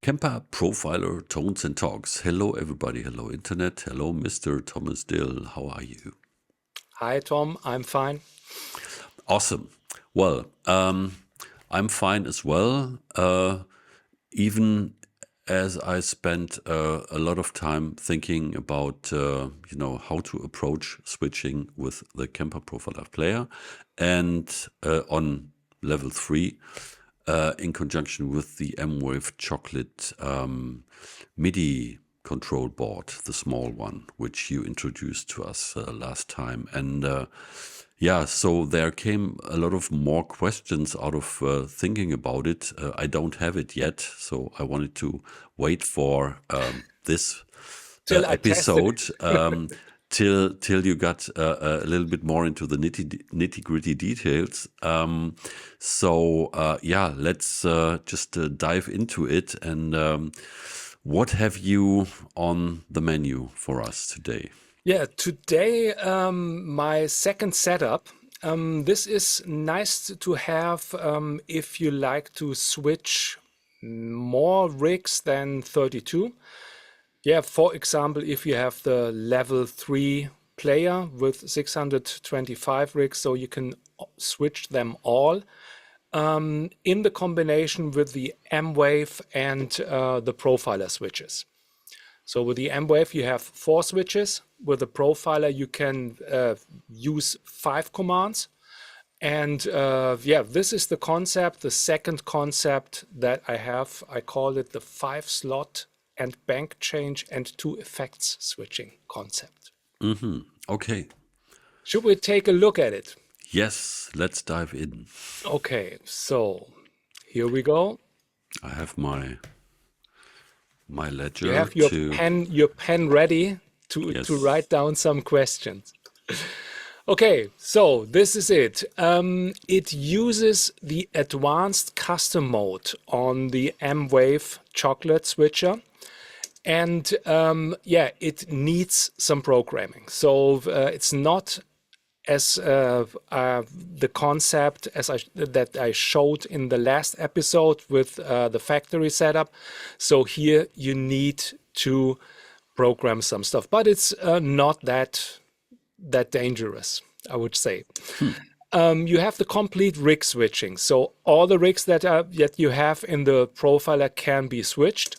Kemper Profiler Tones and Talks. Hello, everybody. Hello, Internet. Hello, Mr. Thomas Dill. How are you? Hi, Tom. I'm fine. Awesome. Well, I'm fine as well. Even as I spent a lot of time thinking about, how to approach switching with the Kemper Profiler player, and on level 3. In conjunction with the M-VAVE chocolate MIDI control board, the small one, which you introduced to us last time. And so there came a lot of more questions out of thinking about it. I don't have it yet, so I wanted to wait for this Till I tested episode till you got a little bit more into the nitty gritty details. Let's just dive into it. And what have you on the menu for us today? Yeah, today my second setup. This is nice to have if you like to switch more rigs than 32. Yeah, for example, if you have the level 3 player with 625 rigs, so you can switch them all in the combination with the M-VAVE and the profiler switches. So with the M-VAVE, you have 4 switches. With the profiler, you can use 5 commands. And this is the concept, the second concept that I have. I call it the 5-slot and bank change and 2 effects switching concept. Okay. Should we take a look at it? Yes, let's dive in. Okay, so here we go. I have my ledger. You have your pen ready to write down some questions. Okay, so this is it. It uses the advanced custom mode on the M-VAVE chocolate switcher. And it needs some programming. So it's not as the concept as that I showed in the last episode with the factory setup. So here you need to program some stuff, but it's not that dangerous, I would say. You have the complete rig switching. So all the rigs that you have in the profiler can be switched.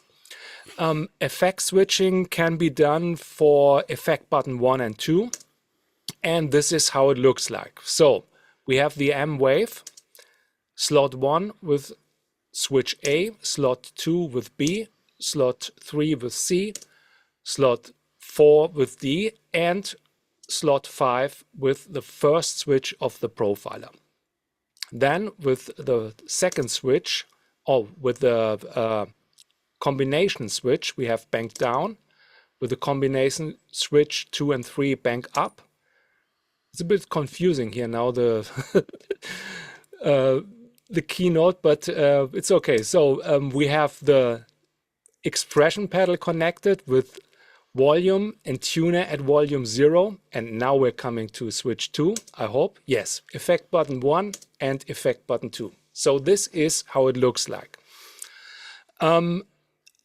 Effect switching can be done for effect button 1 and 2. And this is how it looks like. So we have the M-VAVE, slot 1 with switch A, slot 2 with B, slot 3 with C, slot 4 with D, and slot 5 with the first switch of the profiler. Then with the second switch, or with the combination switch, we have bank down. With the combination switch 2 and 3, bank up. It's a bit confusing here now, the keynote, but it's okay. So we have the expression pedal connected with volume and tuner at volume 0. And now we're coming to switch 2, I hope. Yes, effect button 1 and effect button 2. So this is how it looks like.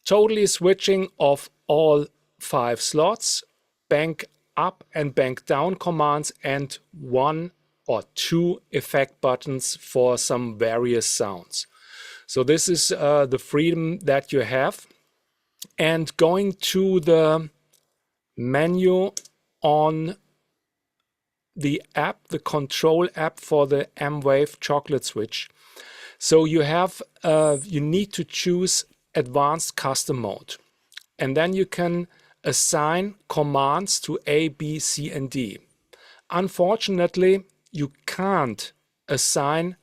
Totally switching of all 5 slots, bank up and bank down commands, and 1 or 2 effect buttons for some various sounds. So this is the freedom that you have. And going to the menu on the app, the control app for the M-VAVE chocolate switch. So you have, you need to choose advanced custom mode. And then you can assign commands to A, B, C, and D. Unfortunately, you can't assign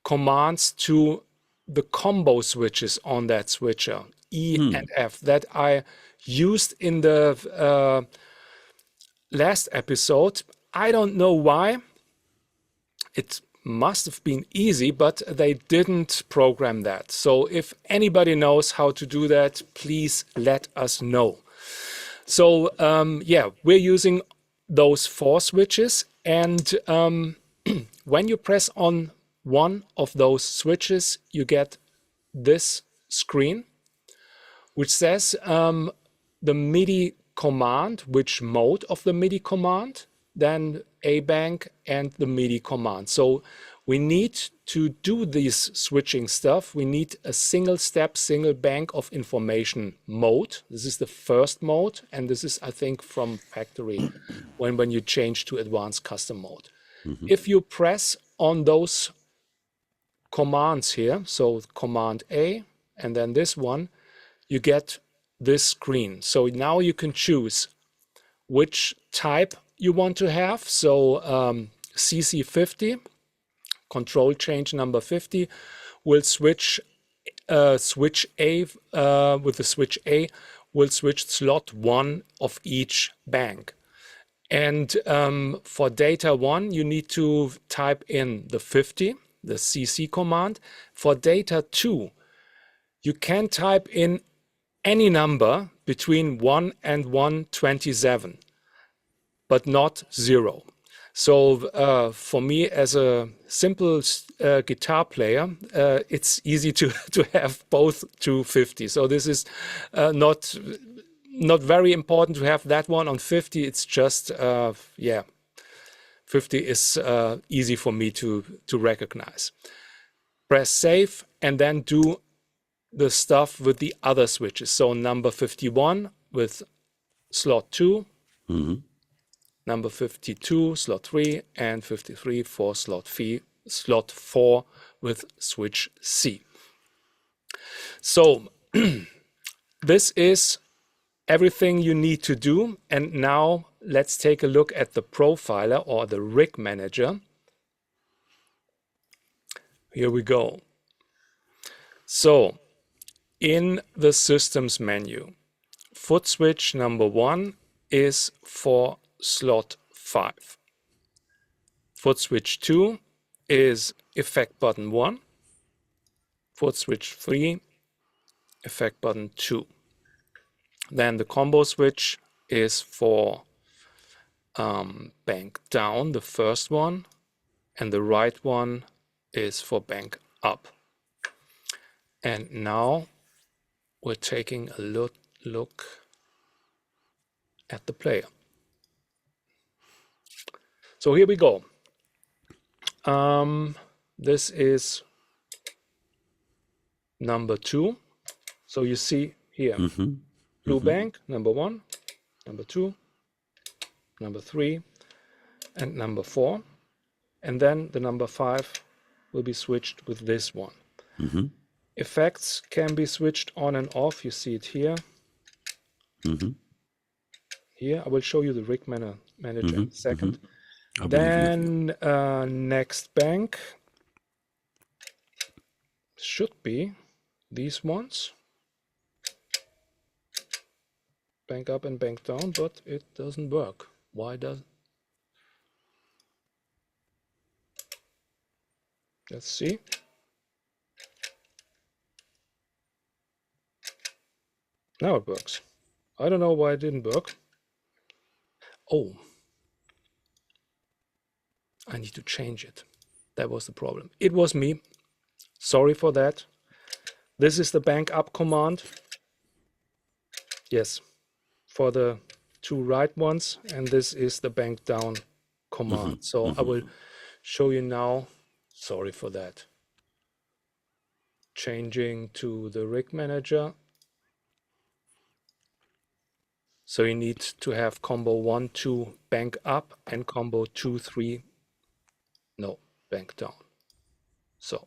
commands to the combo switches on that switcher, E and F, that I used in the last episode. I don't know why. It must have been easy, but they didn't program that. So if anybody knows how to do that, please let us know. So we're using those 4 switches, and when you press on one of those switches, you get this screen. which says the MIDI command, which mode of the MIDI command, then a bank and the MIDI command. So we need to do this switching stuff. We need a single step, single bank of information mode. This is the first mode. And this is, I think, from factory when you change to advanced custom mode. If you press on those commands here, so command A and then this one, you get this screen. So now you can choose which type you want to have. So CC50, control change number 50, will switch switch A with the switch A will switch slot 1 of each bank. And for data 1, you need to type in the 50, the CC command. For data 2, you can type in any number between 1 and 127, but not 0. So for me, as a simple guitar player, it's easy to have both 250. So this is not very important to have that one on 50. It's just, 50 is easy for me to recognize. Press save and then do the stuff with the other switches. So number 51 with slot 2, number 52 slot 3, and 53 for slot 4 with switch C. So this is everything you need to do. And now let's take a look at the profiler or the rig manager. Here we go. So in the systems menu, foot switch number 1 is for slot 5. Foot switch 2 is effect button 1. Foot switch 3, effect button 2. Then the combo switch is for bank down, the first one, and the right one is for bank up. And now we're taking a look at the player. So here we go. This is number 2. So you see here, blue bank, number 1, number 2, number 3, and number 4. And then the number 5 will be switched with this one. Effects can be switched on and off. You see it here. Here, I will show you the rig manager in a second. Then next bank should be these ones. Bank up and bank down, but it doesn't work. Why does? Let's see. Now it works. I don't know why it didn't work. Oh, I need to change it. That was the problem. It was me. Sorry for that. This is the bank up command. Yes, for the 2 right ones, and this is the bank down command. So I will show you now. Sorry for that. Changing to the rig manager. So you need to have combo 1, 2, bank up, and combo 2, 3, no, bank down. So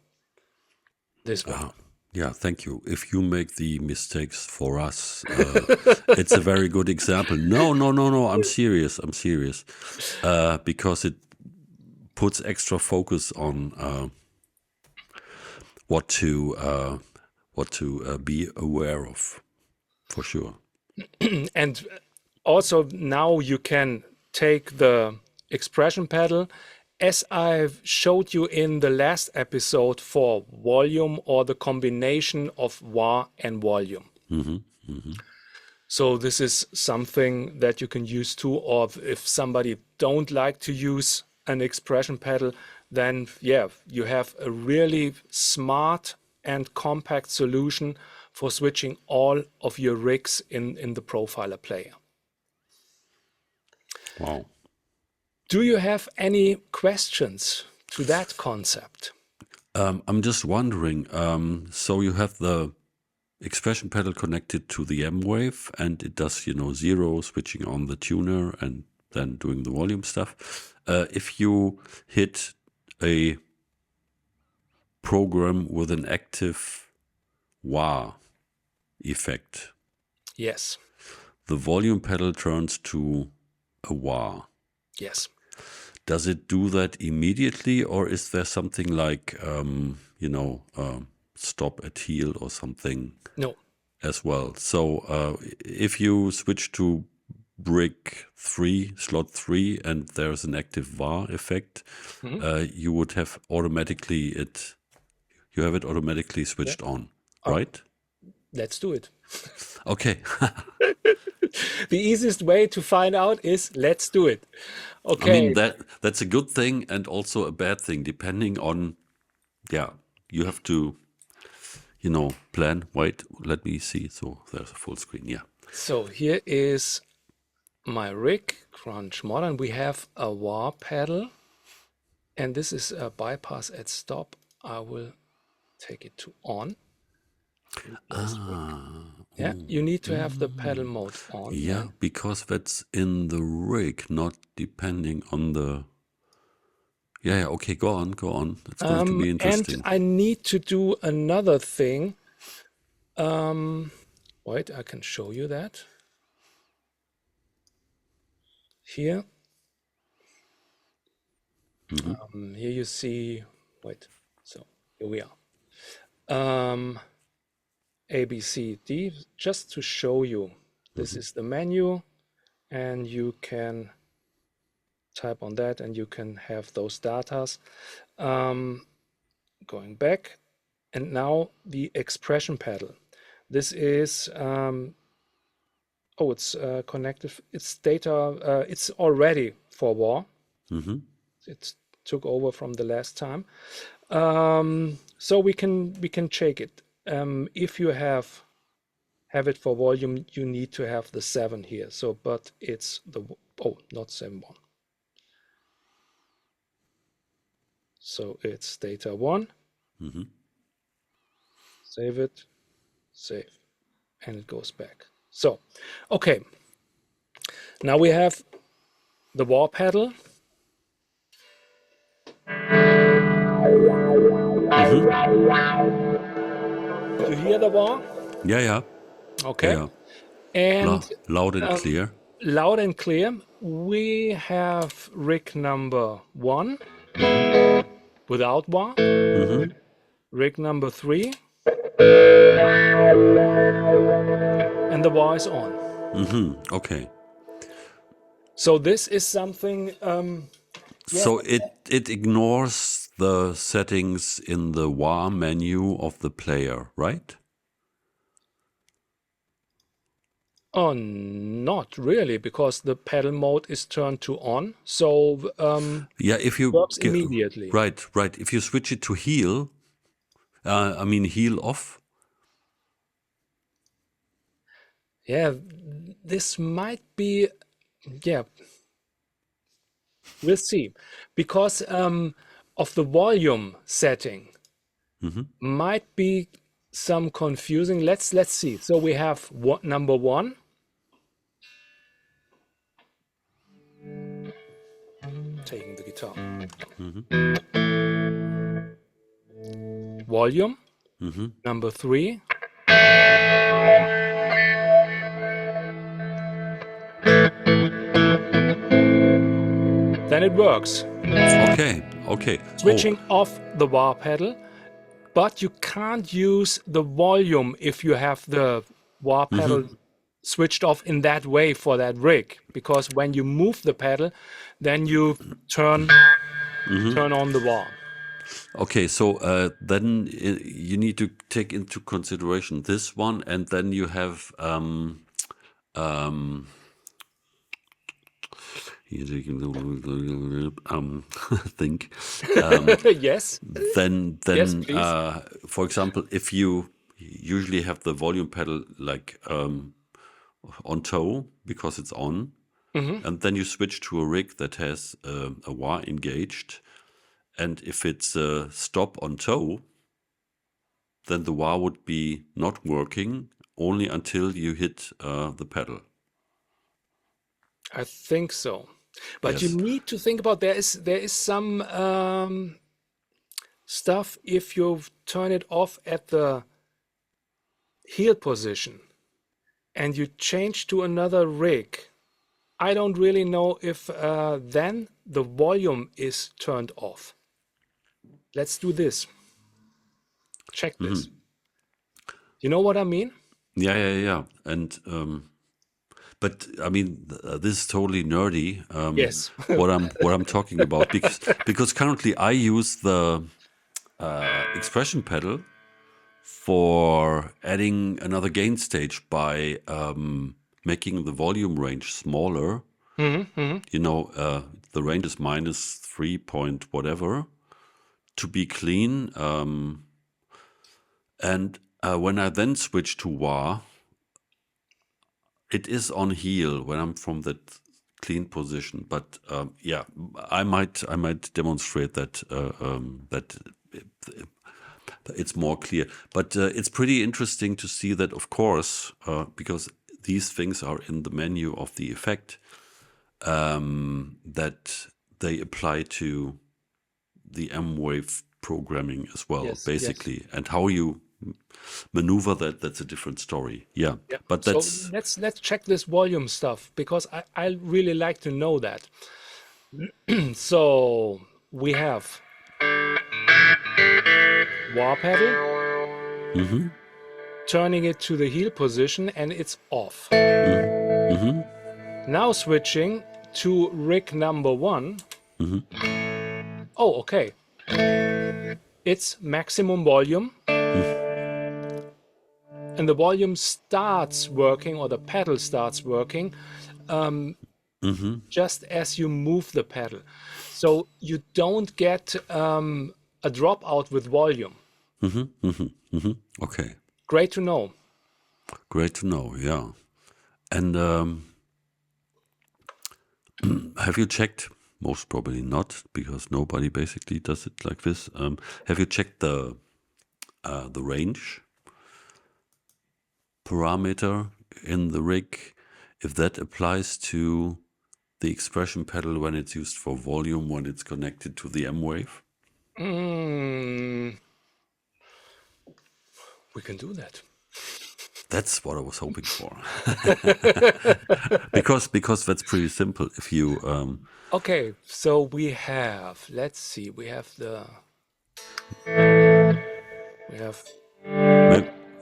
this one. Yeah, thank you. If you make the mistakes for us, it's a very good example. No, I'm serious. Because it puts extra focus on what to be aware of, for sure. And also now you can take the expression pedal, as I've showed you in the last episode, for volume or the combination of wah and volume. So this is something that you can use too, or if somebody don't like to use an expression pedal, then yeah, you have a really smart and compact solution for switching all of your rigs in the profiler player. Wow. Do you have any questions to that concept? I'm just wondering, so you have the expression pedal connected to the M-VAVE, and it does, zero, switching on the tuner and then doing the volume stuff. If you hit a program with an active wah effect, Yes. the volume pedal turns to a wah. Yes. Does it do that immediately, or is there something like, stop at heel or something? No. As well. So if you switch to brick 3, slot 3, and there's an active VAR effect, you would have automatically you have it automatically switched on, right? Let's do it. Okay. The easiest way to find out is let's do it. I Okay. mean, that's a good thing and also a bad thing, depending on, you have to, plan. Wait, let me see. So there's a full screen. Yeah. So here is my rig, Crunch Modern. We have a wah pedal, and this is a bypass at stop. I will take it to on. Yeah, you need to have the pedal mode on. Yeah, because that's in the rig, not depending on the. Yeah, okay, go on. It's going to be interesting. And I need to do another thing. Wait, I can show you that. Here. Here you see, wait, so here we are. A, B, C, D, just to show you. This is the menu, and you can type on that and you can have those datas. Going back, and now the expression pedal. This is, it's connected, it's data, it's already for WAR. It took over from the last time. So we can check it. If you have it for volume, you need to have the 7 here. So, but it's the, not 7.1. So it's data 1. Save it, save, and it goes back. So, okay. Now we have the wah pedal. You hear the wah? Yeah. Okay. Yeah. And loud and clear. Loud and clear. We have rig number 1 without wah. Rig number 3. And the wah is on. Okay. So this is something. So it ignores the settings in the wah menu of the player, right? Oh, not really, because the pedal mode is turned to on. So if you works immediately. Right. If you switch it to heel, heel off. Yeah, this might be. Yeah, we'll see, because of the volume setting, might be some confusing. Let's see. So we have number 1. Taking the guitar. Volume. Number 3. Then it works. Okay. Switching off the wah pedal, but you can't use the volume if you have the wah pedal switched off in that way for that rig, because when you move the pedal, then you turn on the wah. Okay, so then you need to take into consideration this one, and then you have think. Yes. Then Yes, please. for example, if you usually have the volume pedal like on toe because it's on, and then you switch to a rig that has a wah engaged, and if it's stop on toe, then the wah would be not working only until you hit the pedal. I think so. But you Yes. need to think about there is some stuff if you turn it off at the heel position and you change to another rig. I don't really know if then the volume is turned off. Let's do this. Check this. You know what I mean? Yeah. And but I mean, this is totally nerdy. Yes. What I'm talking about because currently I use the expression pedal for adding another gain stage by making the volume range smaller. You know, the range is -3 point whatever to be clean. And when I then switch to wah, it is on heel when I'm from that clean position. But yeah, I might demonstrate that that it's more clear. But it's pretty interesting to see that, of course, because these things are in the menu of the effect, that they apply to the M-VAVE programming as well, Yes, basically. And how you maneuver that's a different story. Yeah, yeah. but So that's let's check this volume stuff because I really like to know that. So we have wah pedal, turning it to the heel position and it's off. Now switching to rig number 1. Oh, okay. It's maximum volume. And the volume starts working, or the pedal starts working, just as you move the pedal. So you don't get a dropout with volume. okay. Great to know. Great to know. Yeah, and have you checked? Most probably not, because nobody basically does it like this. Have you checked the range parameter in the rig, if that applies to the expression pedal when it's used for volume, when it's connected to the M-VAVE? We can do that. That's what I was hoping for. because that's pretty simple. If you Okay, so we have, let's see, we have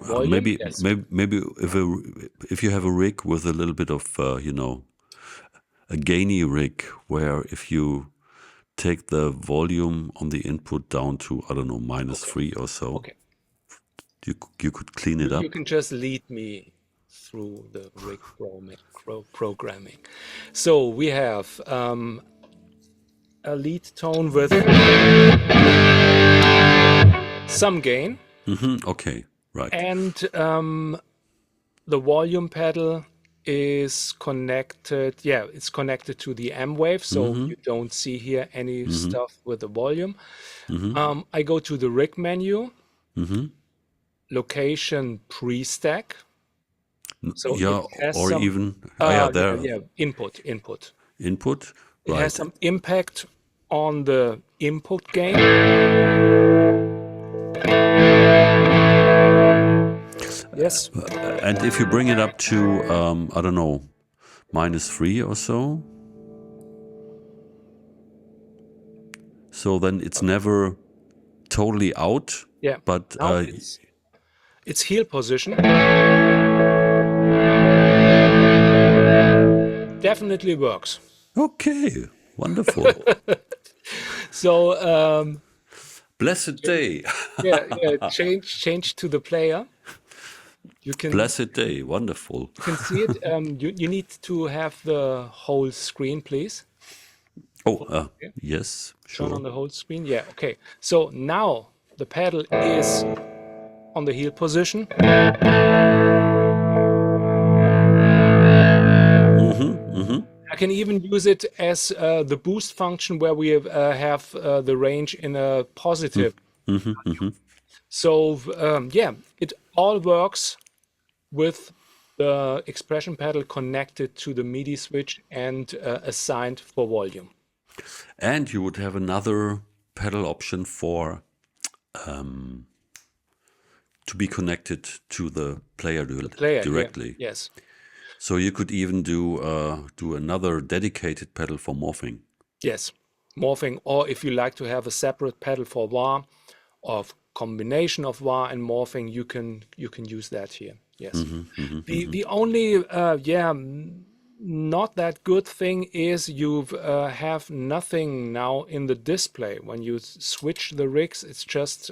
volume. maybe Yes. maybe if you have a rig with a little bit of you know, a gainy rig, where if you take the volume on the input down to, I don't know, -3 or so, Okay. you could clean it You up. can just lead me through the rig programming. So we have a lead tone with some gain, Okay, right. and the volume pedal is connected. Yeah, it's connected to the M-VAVE, so you don't see here any stuff with the volume. I go to the rig menu, location pre-stack. So Yeah, it has or some, even yeah, there yeah, input. input, It has right. some impact on the input gain. Yes. And if you bring it up to I don't know, -3 or so, so then it's never totally out, Yeah. but Now it's heel position. Definitely works. okay, wonderful. So Blessed day. yeah, change to the player. You Blessed day, wonderful. can see it. You need to have the whole screen, please. Oh, yes, Turn on sure. the whole screen. Yeah, okay. So now the pedal is on the heel position. I can even use it as the boost function where we have the range in a positive. So yeah, it all works with the expression pedal connected to the MIDI switch and assigned for volume. And you would have another pedal option for to be connected to the player directly. Yeah. Yes. So you could even do another dedicated pedal for morphing. Yes, morphing, or if you like to have a separate pedal for wah, or combination of wah and morphing, you can use that here. Yes. The only not that good thing is you have nothing now in the display when you switch the rigs. It's just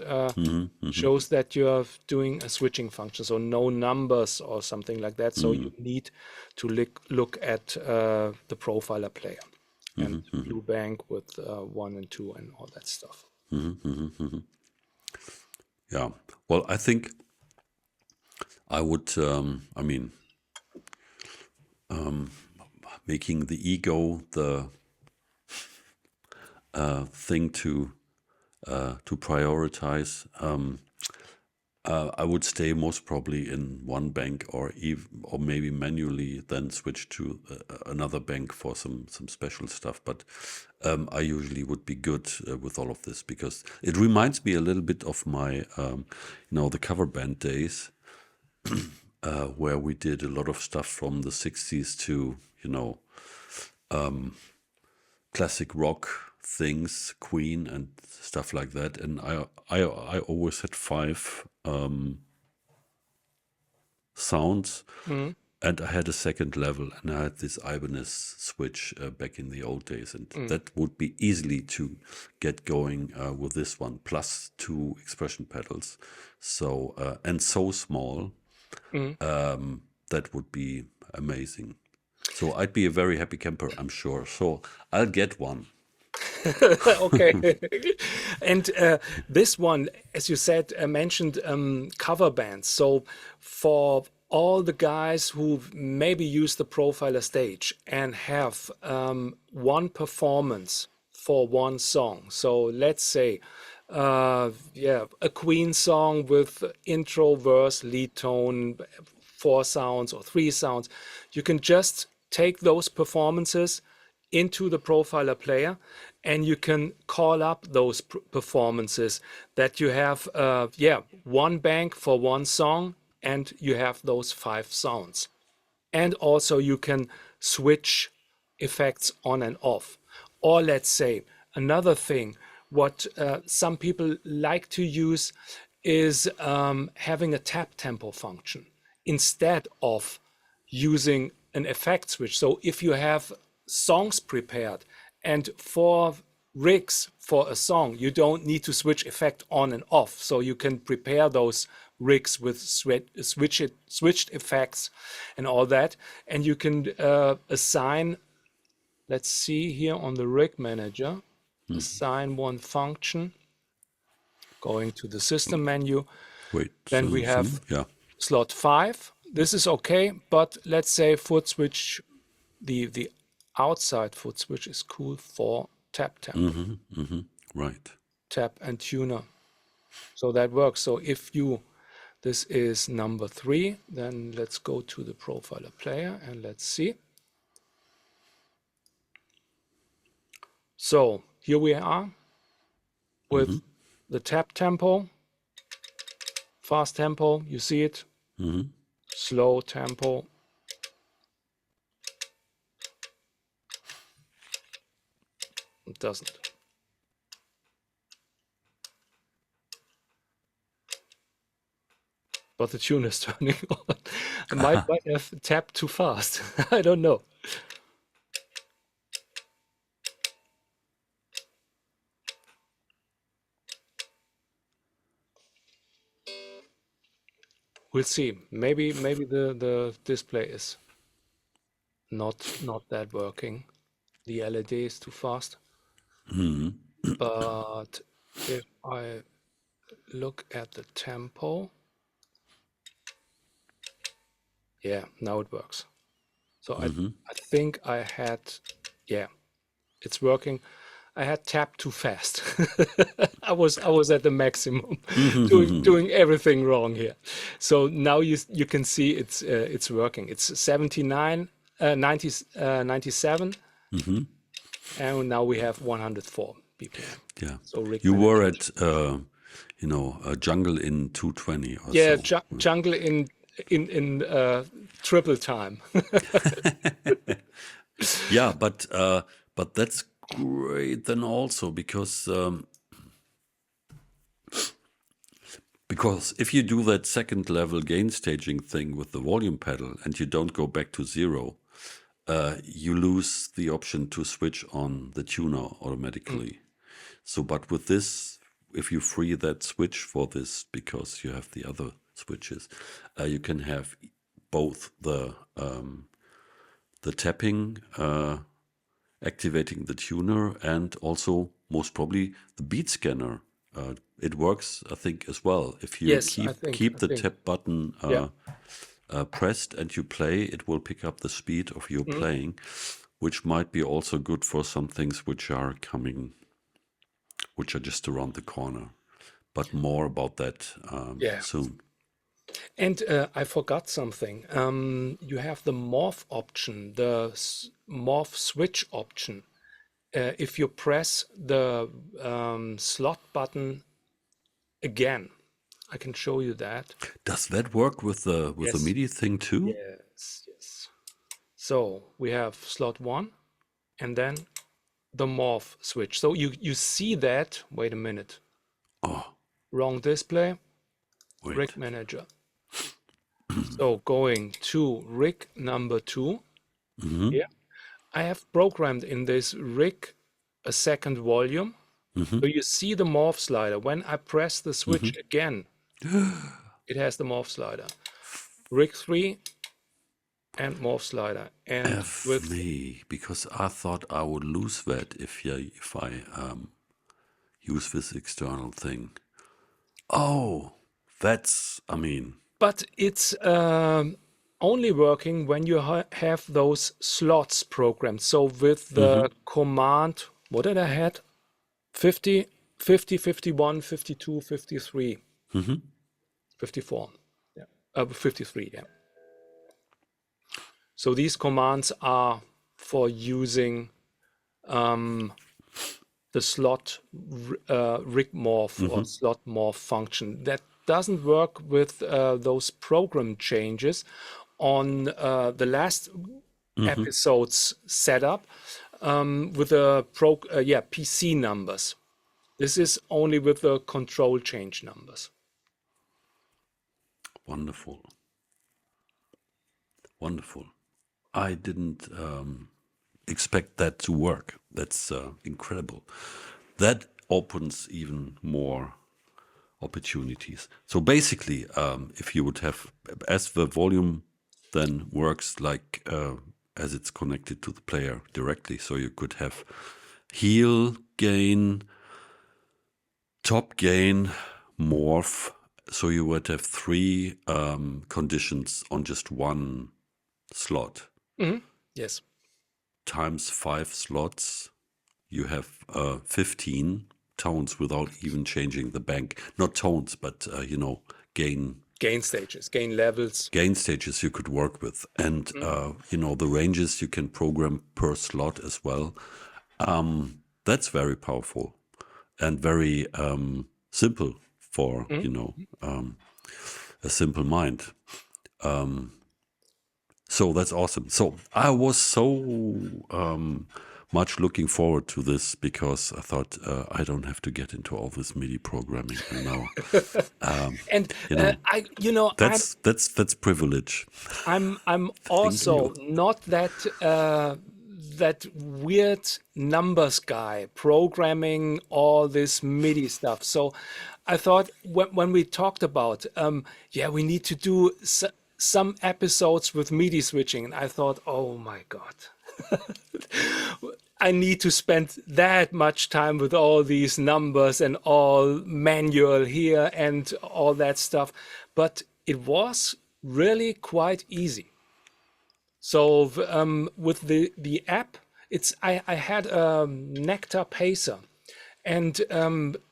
shows that you are doing a switching function, so no numbers or something like that. So you need to look at the profiler player and blue bank with 1 and 2 and all that stuff. Yeah. Well, I think I would. Making the ego the thing to prioritize. I would stay most probably in one bank, or maybe manually then switch to another bank for some special stuff. But I usually would be good with all of this, because it reminds me a little bit of my the cover band days, where we did a lot of stuff from the 60s to classic rock things, Queen and stuff like that. And I always had 5 sounds, and I had a second level, and I had this Ibanez switch back in the old days, and that would be easily to get going with this one, plus 2 expression pedals. So and so small, that would be amazing. So I'd be a very happy camper, I'm sure. So I'll get one. Okay. And this one, as you said, mentioned cover bands. So for all the guys who maybe use the profiler stage and have one performance for one song. So let's say, a Queen song with intro, verse, lead tone, 4 sounds or 3 sounds. You can just take those performances into the profiler player, and you can call up those performances that you have, one bank for one song, and you have those 5 sounds. And also you can switch effects on and off. Or let's say another thing, what some people like to use is having a tap tempo function instead of using an effect switch. So if you have songs prepared and 4 rigs for a song, you don't need to switch effect on and off. So you can prepare those rigs with switched effects and all that. And you can assign, let's see here on the rig manager, assign one function, going to the system menu. Wait, then we have slot 5. This is okay, but let's say foot switch, the outside foot switch is cool for tap tempo. Right. Tap and tuner. So that works. So if this is number 3, then let's go to the profiler player and let's see. So here we are with the tap tempo, fast tempo, you see it, slow tempo. It doesn't. But the tune is turning on. I might have tapped too fast. I don't know. We'll see. Maybe the display is not that working. The LED is too fast. But if I look at the tempo, Yeah, now it works. So I think I had, yeah, it's working. I had tapped too fast. I was at the maximum, doing everything wrong here. So now you can see it's working. It's 79, 90, 97, and now we have 104 BPM. Yeah. So Rick You were managed. at, a jungle in 220 or Yeah, so. jungle in triple time. Yeah, but that's great then also because if you do that second level gain staging thing with the volume pedal and you don't go back to zero, you lose the option to switch on the tuner automatically. So, but with this, if you free that switch for this, because you have the other switches, you can have both the tapping, activating the tuner, and also most probably the beat scanner. It works, I think, as well. If you Yes, I keep the think. tap button Yeah. pressed and you play, it will pick up the speed of your playing, which might be also good for some things which are coming, which are just around the corner. But more about that Yeah. soon. And I forgot something. You have the morph option, the morph switch option. If you press the slot button again, I can show you that. Does that work with the Yes. MIDI thing too? Yes, yes. So we have slot 1 and then the morph switch. So you see that. Wait a minute. Oh, Wrong display. wait. Rig manager. So going to rig number 2. Here, I have programmed in this rig a second volume. So you see the morph slider. When I press the switch again, it has the morph slider. Rig 3 and morph slider. And F with me, because I thought I would lose that if I use this external thing. Oh, I mean, but it's only working when you have those slots programmed. So with the command, what did I had? 50, 50, 51, 52, 53, 54. Yeah. 53, yeah. So these commands are for using the slot rig morph or slot morph function. That doesn't work with those program changes on the last episode's setup with the PC numbers. This is only with the control change numbers. wonderful. Wonderful. I didn't expect that to work. That's incredible. That opens even more opportunities. So basically, if you would have, as the volume then works like as it's connected to the player directly, so you could have heel gain, top gain, morph. So you would have 3 conditions on just one slot. Yes. Times 5 slots, you have 15 tones without even changing the bank. Not tones, but gain stages, gain levels. Gain stages you could work with, and the ranges you can program per slot as well. That's very powerful and very simple for a simple mind. So that's awesome. So I was so much looking forward to this because I thought I don't have to get into all this MIDI programming now. And that's privilege. I'm also not that weird numbers guy programming all this MIDI stuff. So I thought when we talked about we need to do some episodes with MIDI switching, and I thought, oh my God, I need to spend that much time with all these numbers and all manual here and all that stuff. But it was really quite easy. So with the app, I had a Nectar Pacer, and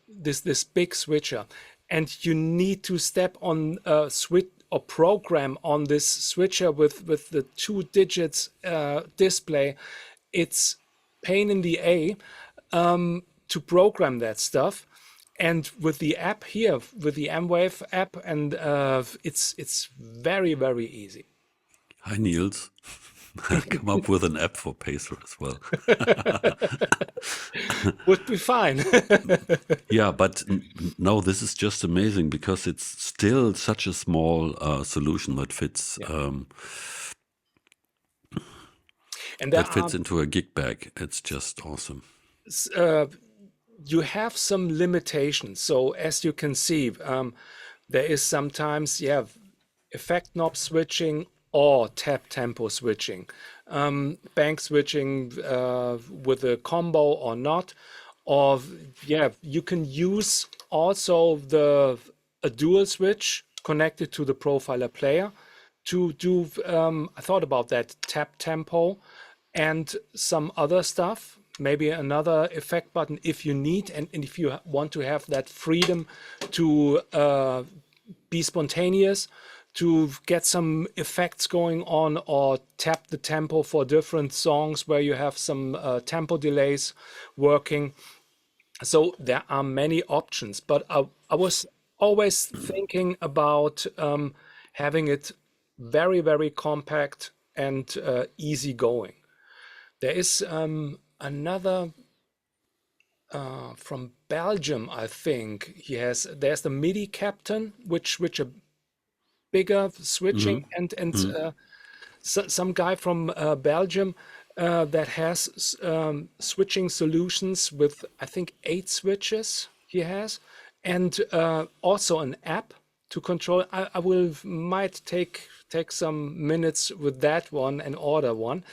this big switcher, and you need to step on a switch or program on this switcher with the 2 digits display. It's pain in the A to program that stuff. And with the app here, with the M-VAVE app, and it's very, very easy. Hi, Niels. Come up with an app for Pacer as well. Would be fine. Yeah, but no, this is just amazing because it's still such a small solution that fits And there that are fits into a gig bag. It's just awesome. you have some limitations. So as you can see, there is sometimes effect knob switching or tap tempo switching, bank switching with a combo or not, or you can use also a dual switch connected to the profiler player to do. I thought about that, tap tempo and some other stuff, maybe another effect button if you need, and if you want to have that freedom to be spontaneous, to get some effects going on, or tap the tempo for different songs where you have some tempo delays working. So there are many options, but I was always thinking about having it very, very compact and easy going. There is another from Belgium, I think. There's the MIDI Captain, which a bigger switching, and some guy from Belgium that has switching solutions with, I think, 8 switches he has, and also an app to control. I might take some minutes with that one and order one,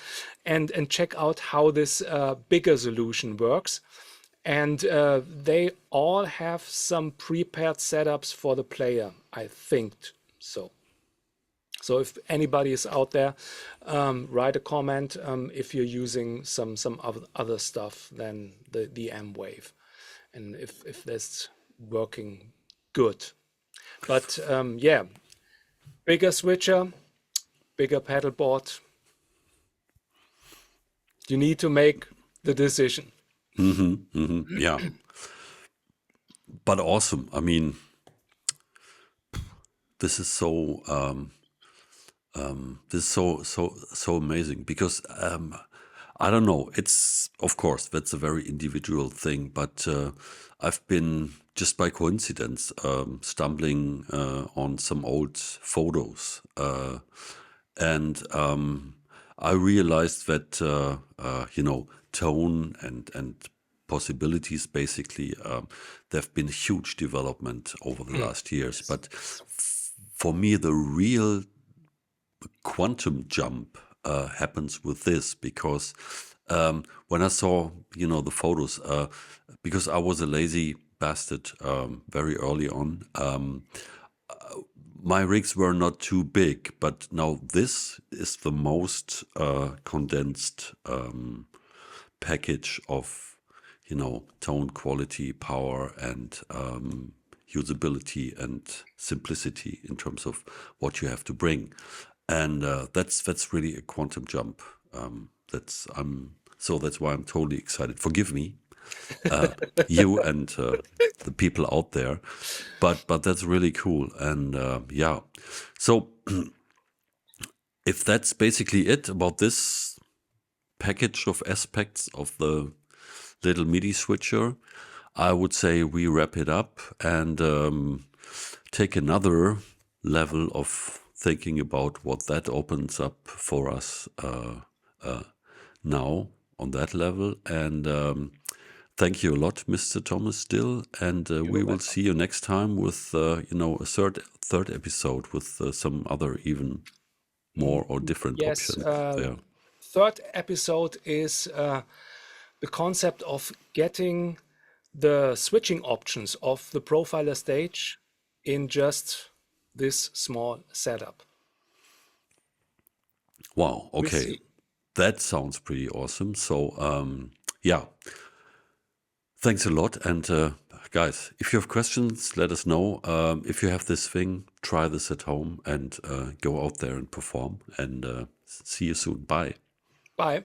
and check out how this bigger solution works. And they all have some prepared setups for the player, I think so. So if anybody is out there, write a comment if you're using some other stuff than the M-VAVE, and if that's working good. But bigger switcher, bigger pedal board. You need to make the decision. Yeah, but awesome. I mean, this is so so amazing because I don't know. It's, of course, that's a very individual thing, but I've been, just by coincidence, stumbling on some old photos, and I realized that tone and possibilities, basically, there have been huge development over the last years. But for me, the real quantum jump happens with this, because when I saw the photos, because I was a lazy bastard very early on, my rigs were not too big, but now this is the most condensed package of tone, quality, power, and usability and simplicity in terms of what you have to bring. And that's really a quantum jump. That's why I'm totally excited. Forgive me, you and the people out there, but that's really cool. And so if that's basically it about this package of aspects of the little MIDI switcher, I would say we wrap it up and take another level of thinking about what that opens up for us now on that level. And thank you a lot, Mr. Thomas Still. And we will see you next time with a third episode with some other even more or different options there. Third episode is the concept of getting the switching options of the profiler stage in just this small setup. Wow. We'll Okay. see. That sounds pretty awesome. So, yeah, thanks a lot. And guys, if you have questions, let us know. If you have this thing, try this at home and go out there and perform. And see you soon. Bye. Bye.